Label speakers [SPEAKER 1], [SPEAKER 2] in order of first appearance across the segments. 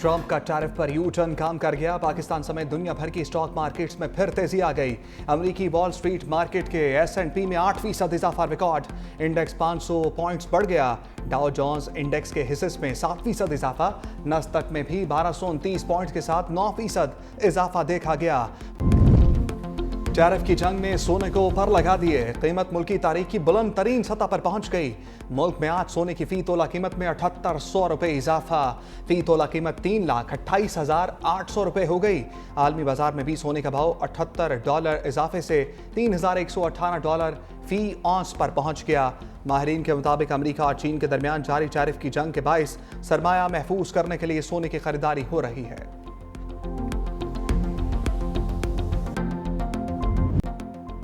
[SPEAKER 1] Trump का tariff पर U turn काम कर गया। पाकिस्तान समेत दुनिया भर की स्टॉक मार्केट्स में फिर तेजी आ गई। अमेरिकी वॉल स्ट्रीट मार्केट के S&P में 8% इजाफा रिकॉर्ड। इंडेक्स 500 पॉइंट्स बढ़ गया। डाउ जोन्स इंडेक्स के हिस्से में 7% इजाफा। नस्दक में भी 1229 पॉइंट्स के साथ 9% इजाफा देखा गया। टैरिफ की जंग ने सोने को ऊपर लगा दिए। कीमत मुल्की तारीख की बुलंद तरीन सतह पर पहुंच गई। मुल्क में आज सोने की फी तोला कीमत में 7800 रुपए इजाफा। फी तोला कीमत $3,28,800 रुपए हो गई। आलमी बाजार में भी सोने का भाव $78 इजाफे से $3,118 फी औंस पर पहुंच गया। माहिरीन के मुताबिक अमेरिका और चीन के दरमियान जारी टैरिफ की जंग के बायस सरमाया महफूज करने के लिए सोने की खरीदारी हो रही है।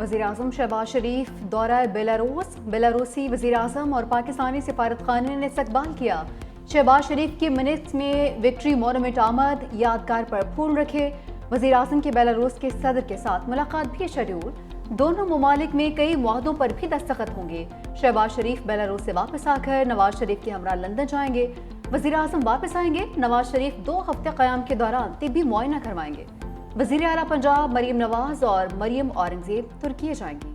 [SPEAKER 2] वज़ीर-ए-आज़म शहबाज शरीफ दौरा बेलारूसी वज़ीर-ए-आज़म और पाकिस्तानी सिफारतखाने ने इस्तकबाल किया। शहबाज शरीफ की मिनट्स में विक्ट्री मोनूमेंट आमद यादगार पर फूल रखे। वज़ीर-ए-आज़म के बेलारूस के सदर के साथ मुलाकात भी शेड्यूल। दोनों ममालिक में कई मुआहदों पर भी दस्तखत होंगे। शहबाज शरीफ बेलारूस से वापस आकर नवाज शरीफ के हमरा लंदन जाएंगे। वज़ीर-ए-आज़म वापस आएंगे। नवाज शरीफ 2 हफ्ते क़याम के दौरान तिब्बी मुआयना करवाएंगे। वज़ीर आला पंजाब मरियम नवाज और मरियम औरंगजेब तुर्की जाएंगी।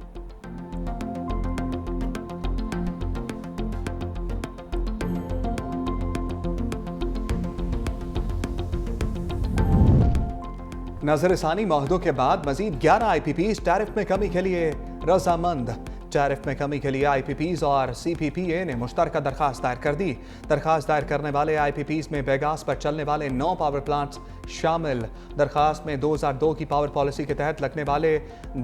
[SPEAKER 1] नजरसानी मुआहदों के बाद मजीद 11 IPPs टैरिफ में कमी के लिए रजामंद। टैरिफ में कमी के लिए IPPs और CPPA ने मुश्तरका दरखास्त दायर कर दी। दरखास्त दायर करने वाले IPPs में बेगास पर चलने वाले 9 पावर प्लांट्स शामिल। दरखास्त में 2002 की पावर पॉलिसी के तहत लगने वाले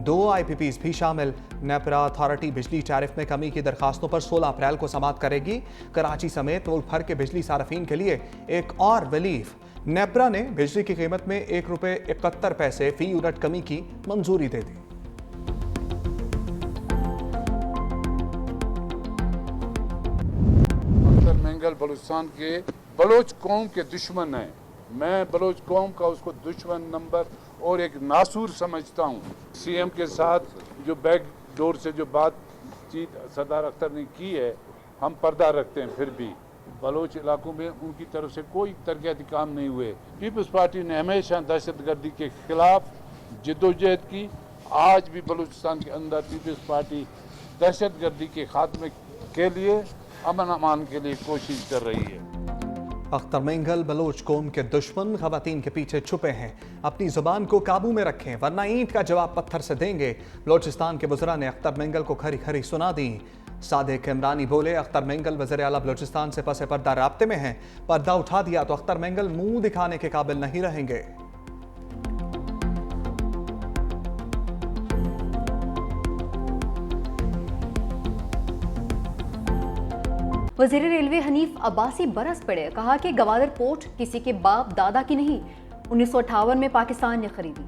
[SPEAKER 1] 2 IPPs भी शामिल। नेपरा अथॉरिटी बिजली टैरिफ में कमी की दरखास्तों पर 16 अप्रैल को समाअत करेगी। कराची समेत मुल्क भर के बिजली सार्फिन के लिए एक और रिलीफ। नेपरा ने बिजली की कीमत में ₹1.71 फी यूनिट कमी की मंजूरी दे दी।
[SPEAKER 3] मेंगल बलूचिस्तान के बलोच कौम के दुश्मन हैं। मैं बलोच कौम का उसको दुश्मन नंबर और एक नासूर समझता हूँ। CM के साथ जो बैक डोर से जो बातचीत सरदार अख्तर ने की है, हम पर्दा रखते हैं। फिर भी बलोच इलाकों में उनकी तरफ से कोई तरक्याती काम नहीं हुए। पीपल्स पार्टी ने हमेशा दहशतगर्दी के खिलाफ जद्दोजहद की। आज भी बलूचिस्तान के अंदर पीपल्स पार्टी दहशतगर्दी के खात्मे के लिए अमन अमान के लिए कोशिश कर रही है।
[SPEAKER 1] अख्तर मेंगल बलोच कौम के दुश्मन खवातीन के पीछे छुपे हैं। अपनी जुबान को काबू में रखें वरना ईंट का जवाब पत्थर से देंगे। बलोचिस्तान के वज़रा ने अख्तर मेंगल को खरी खरी सुना दी। सादिक इमरानी बोले, अख्तर मेंगल वज़ीर आला बलोचिस्तान से पसे पर्दा राब्ते में हैं। पर्दा उठा दिया तो अख्तर मेंगल मुंह दिखाने के काबिल नहीं रहेंगे।
[SPEAKER 2] वज़ीर रेलवे हनीफ अब्बासी बरस पड़े। कहा कि गवादर पोर्ट किसी के बाप दादा की नहीं, 1958 में पाकिस्तान ने खरीदी।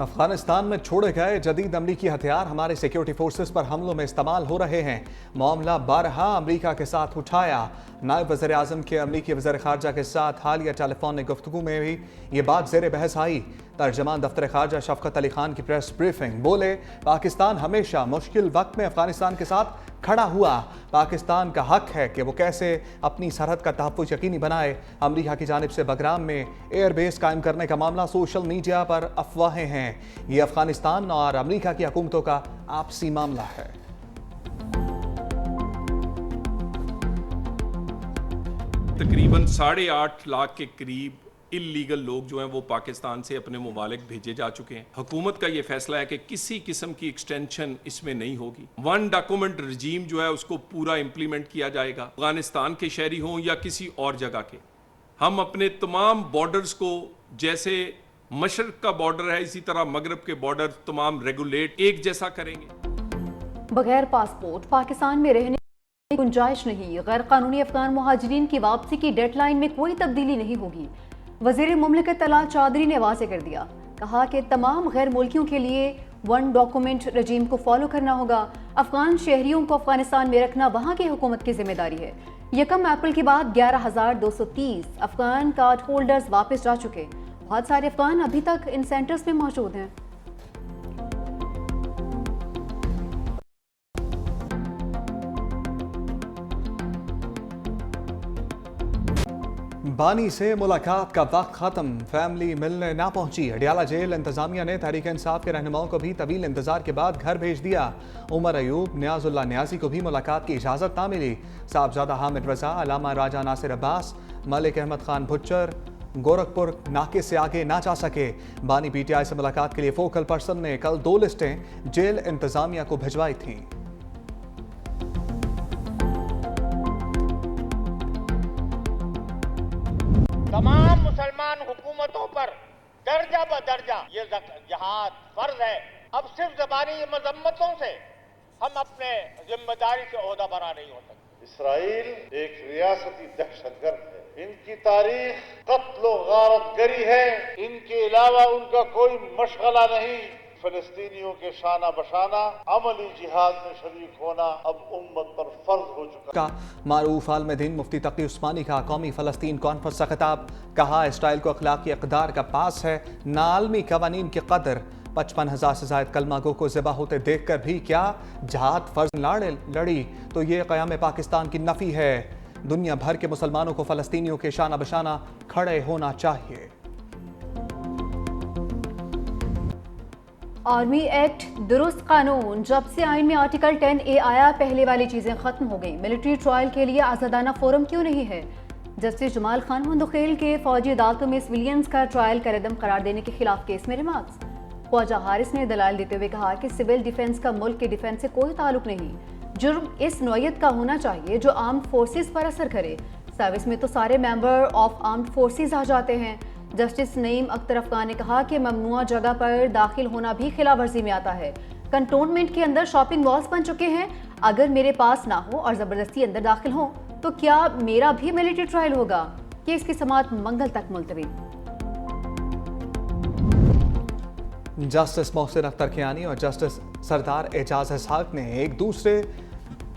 [SPEAKER 1] अफगानिस्तान में छोड़े गए जदीद अमरीकी हथियार हमारे सिक्योरिटी फोर्सेस पर हमलों में इस्तेमाल हो रहे हैं। मामला बारहा अमरीका के साथ उठाया। नायब वज़ीर आज़म के अमरीकी वज़ीर ख़ारजा के साथ हालिया टेलीफोनिक गुफ्तगू में भी ये बात ज़ेर बहस आई। तर्जमान दफ्तर ख़ारजा शफ़क़त अली खान की प्रेस ब्रीफिंग। बोले, पाकिस्तान हमेशा मुश्किल वक्त में अफगानिस्तान के साथ खड़ा हुआ। पाकिस्तान का हक है कि वो कैसे अपनी सरहद का तहफ़्फ़ुज़ यकीनी बनाए। अमरीका की जानिब से बगराम में एयरबेस कायम करने का मामला सोशल मीडिया पर अफवाहें हैं। ये अफगानिस्तान और अमरीका की हुकूमतों का आपसी मामला है।
[SPEAKER 4] तकरीबन 8.5 लाख के करीब इल्लीगल लोग जो हैं वो पाकिस्तान से अपने मुमालिक भेजे जा चुके हैं। हुकूमत का ये फैसला है कि किसी किस्म की एक्सटेंशन इसमें नहीं होगी। 1 डॉक्यूमेंट रजीम जो है उसको पूरा इम्प्लीमेंट किया जाएगा। अफगानिस्तान के शहरी हों या किसी और जगह के, हम अपने तमाम बॉर्डर्स को, जैसे मशरक का बॉर्डर है इसी तरह मगरब के बॉर्डर तमाम रेगुलेट एक जैसा करेंगे।
[SPEAKER 2] बगैर पासपोर्ट पाकिस्तान में रहने की गुंजाइश नहीं। गैर कानूनी अफगान मुहाजिरीन की वापसी की डेडलाइन में कोई तब्दीली नहीं होगी। वज़ीर मुमलिकत तलाल चौधरी ने वाज़ेह कर दिया। कहा कि तमाम गैर मुल्कियों के लिए 1 डॉक्यूमेंट रजीम को फॉलो करना होगा। अफगान शहरियों को अफगानिस्तान में रखना वहाँ की हुकूमत की जिम्मेदारी है। 1 अप्रैल के बाद 11,230 अफगान कार्ड होल्डर्स वापस जा चुके। बहुत सारे अफगान अभी तक इन सेंटर्स में मौजूद हैं।
[SPEAKER 1] बानी से मुलाकात का वक्त खत्म, फैमिली मिलने ना पहुंची। अडियाला जेल इंतजामिया ने तहरीक इंसाफ के रहनुमाओं को भी तवील इंतजार के बाद घर भेज दिया। उमर अयूब, नियाजुल्लाह नियाजी को भी मुलाकात की इजाज़त ना मिली। साहबजादा हामिद रजा, अलामा राजा नासिर अब्बास, मलिक अहमद खान भुच्चर गोरखपुर नाके से आगे ना जा सके। बानी पीटीआई से मुलाकात के लिए फोकल पर्सन ने कल 2 लिस्टें जेल इंतजामिया को भिजवाई थीं।
[SPEAKER 5] तमाम मुसलमान हुकूमतों पर दर्जा ब दर्जा ये जिहाद फर्ज है। अब सिर्फ ज़बानी मजम्मतों से हम अपने जिम्मेदारी से ओहदा बरा नहीं हो सकते। इसराइल एक रियासती दहशतगर्द है, इनकी तारीख कत्ल व गारतगरी है, इनके अलावा उनका कोई मशगला नहीं। फलस्तीनियों के शाना बशाना अमली जिहाद में शरीक होना अब उम्मत पर फर्ज हो चुका
[SPEAKER 1] का मारूफ आलम दीन मुफ्ती तकी उस्मानी का कौमी फ़लस्तीन कॉन्फ्रेंस का खिताब। कहा इसराइल को अखलाकी इक़दार का पास है, नालमी कवानीन की कदर। 55,000 से ज़ायद कलमागो को ज़िबा होते देख कर भी क्या जहाद फर्ज लड़ी तो ये क़याम पाकिस्तान की नफ़ी है। दुनिया भर के मुसलमानों को फ़लस्तीनियों के शाना बशाना खड़े होना चाहिए।
[SPEAKER 2] आर्मी एक्ट दुरुस्त कानून। जब से आइन में आर्टिकल 10A आया, पहले वाली चीज़ें ख़त्म हो गई। मिलिट्री ट्रायल के लिए आज़ादाना फोरम क्यों नहीं है? जस्टिस जमाल खान मुंदखेल के फौजी अदालतों में सिविलियंस का ट्रायल करेदम करार देने के खिलाफ केस में रिमार्क्स। ख्वाजा हारिस ने दलाल देते हुए कहा कि सिविल डिफेंस का मुल्क के डिफेंस से कोई ताल्लुक नहीं। जुर्म इस नौयत का होना चाहिए जो आर्म्ड फोर्सेस पर असर करे। सर्विस में तो सारे मेंबर ऑफ आर्म्ड फोर्सेस आ जाते हैं। जस्टिस नईम अख्तर अफगान ने कहा कि ममनुआ जगह पर दाखिल होना भी खिलाफ वर्जी में आता है। कंटोनमेंट के अंदर शॉपिंग मॉल्स बन चुके हैं। अगर मेरे पास ना हो और ज़बरदस्ती अंदर दाखिल हो तो क्या मेरा भी मिलिट्री ट्रायल होगा? केस की समाअत मंगल तक मुलतवी।
[SPEAKER 1] जस्टिस मोहसिन अख्तर कियानी और जस्टिस सरदार एजाज इसहाक ने एक दूसरे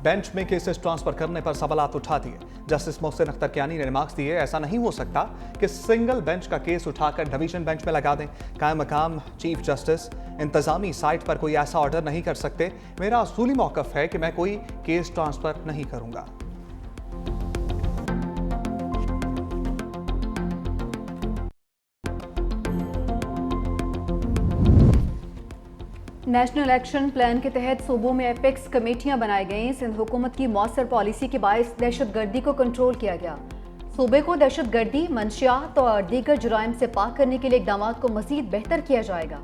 [SPEAKER 1] बेंच में केसेस ट्रांसफर करने पर सवालात उठा दिए। जस्टिस मोहसिन अख्तर कियानी ने रिमार्क्स दिए, ऐसा नहीं हो सकता कि सिंगल बेंच का केस उठाकर डिवीजन बेंच में लगा दें। कायम मकाम चीफ जस्टिस इंतजामी साइट पर कोई ऐसा ऑर्डर नहीं कर सकते। मेरा असूली मौक़िफ़ है कि मैं कोई केस ट्रांसफर नहीं करूंगा।
[SPEAKER 2] नेशनल एक्शन प्लान के तहत सूबों में एपेक्स कमेटियां बनाई गईं। सिंध हुकूमत की मौसर पॉलिसी के बायस दहशतगर्दी को कंट्रोल किया गया। सूबे को दहशतगर्दी, मंशियात और दीगर जुराइम से पाक करने के लिए इक़दाम को मज़ीद बेहतर किया जाएगा।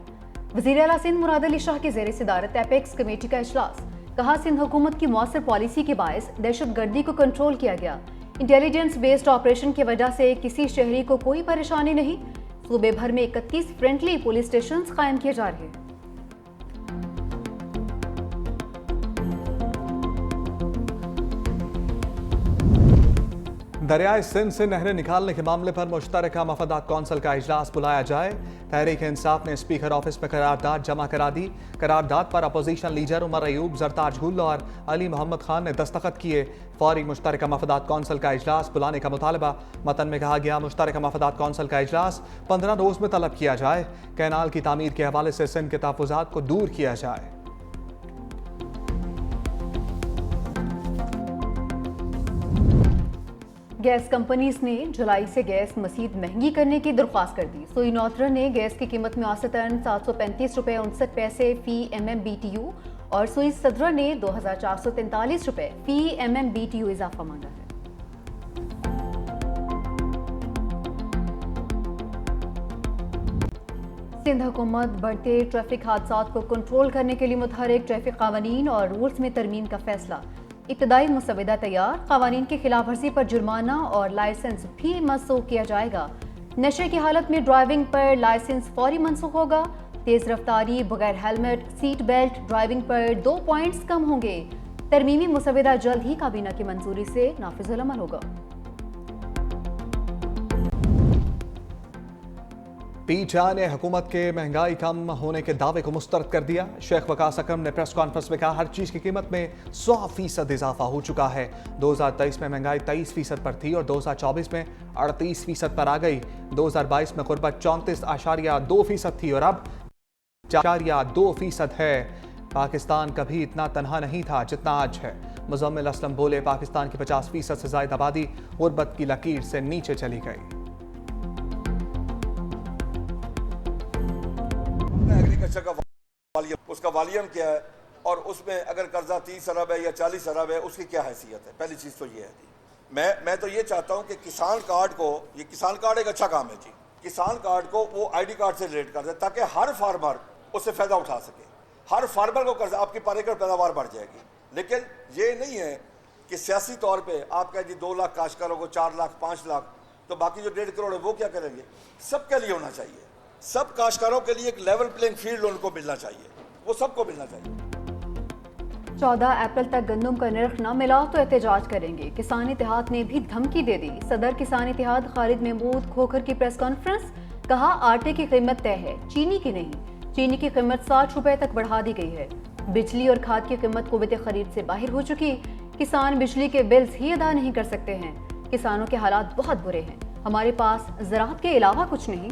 [SPEAKER 2] वज़ीर आला सिंध मुराद अली शाह की ज़ेर सदारत एपेक्स कमेटी का इजलास। कहा, सिंध हुकूमत की मौसर पॉलिसी के बायस दहशतगर्दी को कंट्रोल किया गया। इंटेलिजेंस बेस्ड ऑपरेशन की वजह से किसी शहरी को कोई परेशानी नहीं। सूबे भर में 31 फ्रेंडली पुलिस स्टेशन कायम किए जा रहे हैं।
[SPEAKER 1] दरियाए सिंध से नहरें निकालने के मामले पर मुश्तरका मफादात कौंसिल का इजलास बुलाया जाए। तहरीक इंसाफ ने स्पीकर ऑफिस में करारदाद जमा करा दी। करारदाद पर अपोजिशन लीडर उमर अयूब, जरताज गुल और अली मोहम्मद खान ने दस्तखत किए। फौरी मुश्तरका मफादात कौंसिल का इजलास बुलाने का मुतालबा। मतन में कहा गया, मुश्तरका मफादात कौंसिल का इजलास 15 रोज़ में तलब किया जाए। कैनाल की तामीर के हवाले से सिंध के तहफ़्फ़ुज़ात को दूर किया जाए।
[SPEAKER 2] गैस कंपनीज ने जुलाई से गैस मज़ीद महंगी करने की दरख्वास्त कर दी। सोई नौतरा ने गैस की कीमत में औसतन 735 रुपये 59 पैसे फ़ी MMBTU और सोई सदरा ने 2443 रुपये फ़ी MMBTU इजाफा मांगा है। सिंध हुकूमत बढ़ते ट्रैफिक हादसात को कंट्रोल करने के लिए मुतहरिक ट्रैफिक कानून और रूल्स में तरमीम का फैसला। इब्तदाई मुसवदा तैयार। कानून की खिलाफ वर्जी पर जुर्माना और लाइसेंस भी मनसूख किया जाएगा। नशे की हालत में ड्राइविंग पर लाइसेंस फौरी मनसूख होगा। तेज रफ्तारी, बगैर हेलमेट, सीट बेल्ट ड्राइविंग पर 2 पॉइंट्स कम होंगे। तरमीमी मुसवदा जल्द ही काबीना की मंजूरी से नाफिजुल अमल होगा।
[SPEAKER 1] पीटीआई ने हुकूमत के महंगाई कम होने के दावे को मुस्तरद कर दिया। शेख वकास अकरम ने प्रेस कॉन्फ्रेंस में कहा, हर चीज़ की कीमत में 100% इजाफा हो चुका है। 2023 में महंगाई 23% पर थी और 2024 में 38% पर आ गई। 2022 में गुर्बत 34.2% थी और अब 4.2% है। पाकिस्तान कभी इतना तनहा नहीं था जितना आज है। مزمل اسلم بولے پاکستان کی 50% سے زائد آبادی غربت کی لکیر سے نیچے چلی گئی۔
[SPEAKER 6] ایگریکلچر کا والیم، اس کا والیم کیا ہے اور اس میں اگر قرضہ 30 ارب ہے یا 40 ارب ہے اس کی کیا حیثیت ہے؟ پہلی چیز تو یہ ہے جی، میں تو یہ چاہتا ہوں کہ کسان کارڈ کو، یہ کسان کارڈ ایک اچھا کام ہے جی، کسان کارڈ کو وہ آئی ڈی کارڈ سے ریلیٹ کر دے تاکہ ہر فارمر اس سے فائدہ اٹھا سکے، ہر فارمر کو قرضہ، آپ کی پر ایکڑ پیداوار بڑھ جائے گی۔ لیکن یہ نہیں ہے کہ سیاسی طور پہ آپ کہیں جی 2 لاکھ کاشتکاروں کو 4 لاکھ 5 لاکھ، تو باقی جو 1.5 کروڑ ہے وہ کیا کریں گے؟ سب کے لیے ہونا چاہیے، سب کاشتکاروں کے لیے ایک لیول پلینگ فیلڈ ان کو ملنا چاہیے، وہ سب کو ملنا چاہیے۔
[SPEAKER 2] 14 اپریل تک گندم کا نرخ نہ ملا تو احتجاج کریں گے، کسان اتحاد نے بھی دھمکی دے دی۔ صدر کسان اتحاد خالد محمود کھوکھر کی پریس کانفرنس، کہا آٹے کی قیمت طے ہے، چینی کی نہیں، چینی کی قیمت 60 روپے تک بڑھا دی گئی ہے، بجلی اور کھاد کی قیمت قوت خرید سے باہر ہو چکی، کسان بجلی کے بلز ہی ادا نہیں کر سکتے ہیں، کسانوں کے حالات بہت برے ہیں، ہمارے پاس زراعت کے علاوہ کچھ نہیں۔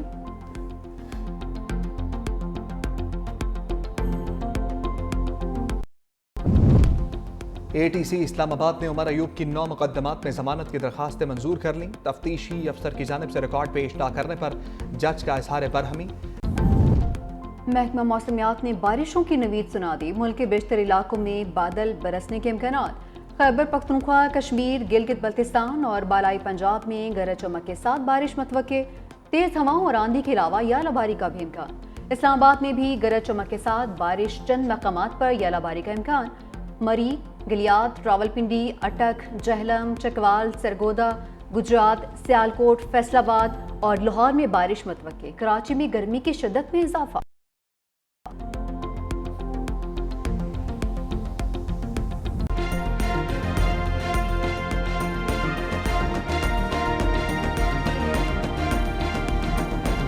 [SPEAKER 1] اے ٹی سی اسلام آباد نے عمر ایوب کی 9 مقدمات میں ضمانت کی درخواستیں منظور کر لیں، تفتیشی افسر کی جانب سے ریکارڈ پیش نہ کرنے پر جج کا اظہار برہمی۔
[SPEAKER 2] محکمہ موسمیات نے بارشوں کی نوید سنا دی، ملک کے بیشتر علاقوں میں بادل برسنے کے امکانات، خیبر پختونخوا، کشمیر، گلگت بلتستان اور بالائی پنجاب میں گرج چمک کے ساتھ بارش متوقع، تیز ہواؤں اور آندھی کے علاوہ یالہ باری کا بھی امکان۔ اسلام آباد میں بھی گرج چمک کے ساتھ بارش، چند مقامات پر یالہ باری کا امکان، مری، گلیات، راولپنڈی، اٹک، جہلم، چکوال، سرگودا، گجرات، سیالکوٹ، فیصل آباد اور لاہور میں بارش متوقع، کراچی میں گرمی کی شدت میں اضافہ۔